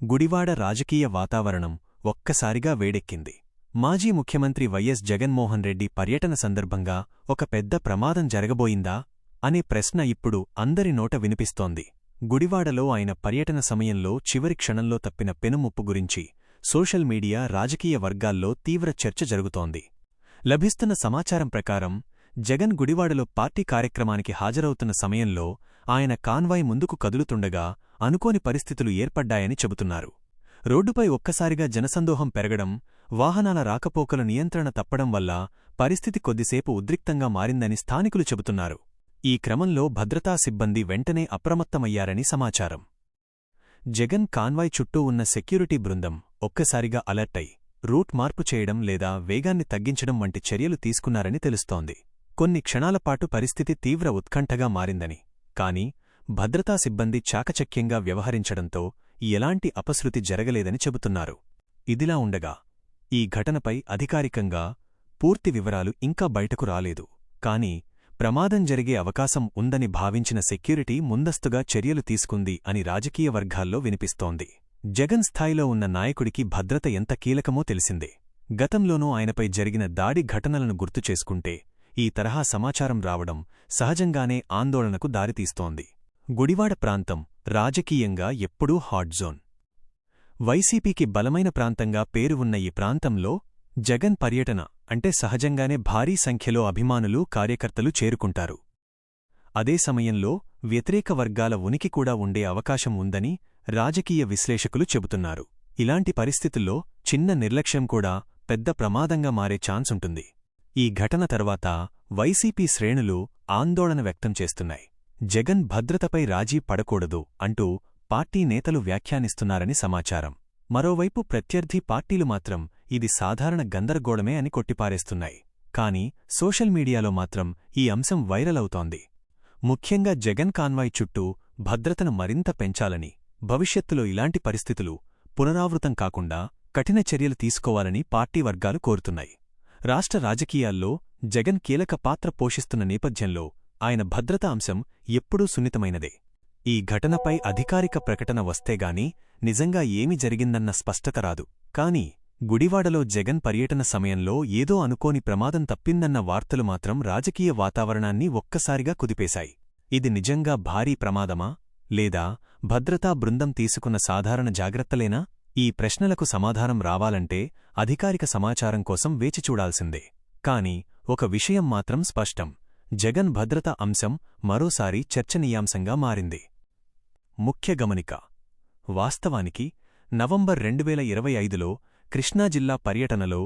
గుడివాడ రాజకీయ వాతావరణం ఒక్కసారిగా వేడెక్కింది. మాజీ ముఖ్యమంత్రి వైఎస్ జగన్మోహన్ రెడ్డి పర్యటన సందర్భంగా ఒక పెద్ద ప్రమాదం జరగబోయిందా అనే ప్రశ్న ఇప్పుడు అందరి నోట వినిపిస్తోంది. గుడివాడలో ఆయన పర్యటన సమయంలో చివరి క్షణంలో తప్పిన పెనుముప్పు గురించి సోషల్ మీడియా, రాజకీయ వర్గాల్లో తీవ్ర చర్చ జరుగుతోంది. లభిస్తున్న సమాచారం ప్రకారం జగన్ గుడివాడలో పార్టీ కార్యక్రమానికి హాజరవుతున్న సమయంలో ఆయన కాన్వాయ్ ముందుకు కదులుతుండగా అనుకోని పరిస్థితులు ఏర్పడ్డాయని చెబుతున్నారు. రోడ్డుపై ఒక్కసారిగా జనసందోహం పెరగడం, వాహనాల రాకపోకలు నియంత్రణ తప్పడం వల్ల పరిస్థితి కొద్దిసేపు ఉద్రిక్తంగా మారిందని స్థానికులు చెబుతున్నారు. ఈ క్రమంలో భద్రతా సిబ్బంది వెంటనే అప్రమత్తమయ్యారని సమాచారం. జగన్ కాన్వాయ్ చుట్టూ ఉన్న సెక్యూరిటీ బృందం ఒక్కసారిగా అలర్ట్ అయి రూట్ మార్పు చేయడం లేదా వేగాన్ని తగ్గించడం వంటి చర్యలు తీసుకున్నారని తెలుస్తోంది. కొన్ని క్షణాలపాటు పరిస్థితి తీవ్ర ఉత్కంఠగా మారిందని, కానీ భద్రతా సిబ్బంది చాకచక్యంగా వ్యవహరించడంతో ఎలాంటి అపశృతి జరగలేదని చెబుతున్నారు. ఇదిలా ఉండగా ఈ ఘటనపై అధికారికంగా పూర్తి వివరాలు ఇంకా బయటకు రాలేదు. కానీ ప్రమాదం జరిగే అవకాశం ఉందని భావించిన సెక్యూరిటీ ముందస్తుగా చర్యలు తీసుకుంది అని రాజకీయ వర్గాల్లో వినిపిస్తోంది. జగన్ స్థాయిలో ఉన్న నాయకుడికి భద్రత ఎంత కీలకమో తెలిసిందే. గతంలోనూ ఆయనపై జరిగిన దాడి ఘటనలను గుర్తుచేసుకుంటే ఈ తరహా సమాచారం రావడం సహజంగానే ఆందోళనకు దారితీస్తోంది. గుడివాడ ప్రాంతం రాజకీయంగా ఎప్పుడూ హాట్ జోన్. వైసీపీకి బలమైన ప్రాంతంగా పేరు ఉన్న ఈ ప్రాంతంలో జగన్ పర్యటన అంటే సహజంగానే భారీ సంఖ్యలో అభిమానులు, కార్యకర్తలు చేరుకుంటారు. అదే సమయంలో వ్యతిరేక వర్గాల ఉనికి కూడా ఉండే అవకాశం ఉందని రాజకీయ విశ్లేషకులు చెబుతున్నారు. ఇలాంటి పరిస్థితుల్లో చిన్న నిర్లక్ష్యం కూడా పెద్ద ప్రమాదంగా మారే ఛాన్సుంటుంది. ఈ ఘటన తర్వాత వైసీపీ శ్రేణులు ఆందోళన వ్యక్తం చేస్తున్నాయి. జగన్ భద్రతపై రాజీ పడకూడదు అంటూ పార్టీ నేతలు వ్యాఖ్యానిస్తున్నారని సమాచారం. మరోవైపు ప్రత్యర్థి పార్టీలు మాత్రం ఇది సాధారణ గందరగోళమే అని కొట్టిపారేస్తున్నాయి. కానీ సోషల్ మీడియాలో మాత్రం ఈ అంశం వైరల్ అవుతోంది. ముఖ్యంగా జగన్ కాన్వాయ్ చుట్టూ భద్రతను మరింత పెంచాలని, భవిష్యత్తులో ఇలాంటి పరిస్థితులు పునరావృతం కాకుండా కఠిన చర్యలు తీసుకోవాలని పార్టీ వర్గాలు కోరుతున్నాయి. రాష్ట్ర రాజకీయాల్లో జగన్ కీలక పాత్ర పోషిస్తున్న నేపథ్యంలో ఆయన భద్రతా అంశం ఎప్పుడూ సున్నితమైనదే. ఈ ఘటనపై అధికారిక ప్రకటన వస్తేగాని నిజంగా ఏమి జరిగిందన్న స్పష్టత రాదు. కానీ గుడివాడలో జగన్ పర్యటన సమయంలో ఏదో అనుకోని ప్రమాదం తప్పిందన్న వార్తలు మాత్రం రాజకీయ వాతావరణాన్ని ఒక్కసారిగా కుదిపేశాయి. ఇది నిజంగా భారీ ప్రమాదమా, లేదా భద్రతా బృందం తీసుకున్న సాధారణ జాగ్రత్తలేనా? ఈ ప్రశ్నలకు సమాధానం రావాలంటే అధికారిక సమాచారం కోసం వేచిచూడాల్సిందే. కాని ఒక విషయం మాత్రం స్పష్టం: జగన్ భద్రతా అంశం మరోసారి చర్చనీయాంశంగా మారింది. ముఖ్య గమనిక: వాస్తవానికి నవంబర్ 2025లో కృష్ణా జిల్లా పర్యటనలో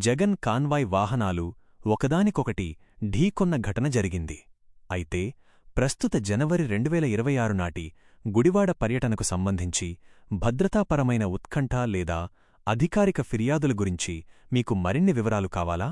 జగన్ కాన్వాయ్ వాహనాలు ఒకదానికొకటి ఢీకొన్న ఘటన జరిగింది. అయితే ప్రస్తుత జనవరి 2026 నాటి గుడివాడ పర్యటనకు సంబంధించి భద్రతాపరమైన ఉత్కంఠ లేదా అధికారిక ఫిర్యాదుల గురించి మీకు మరిన్ని వివరాలు కావాలా?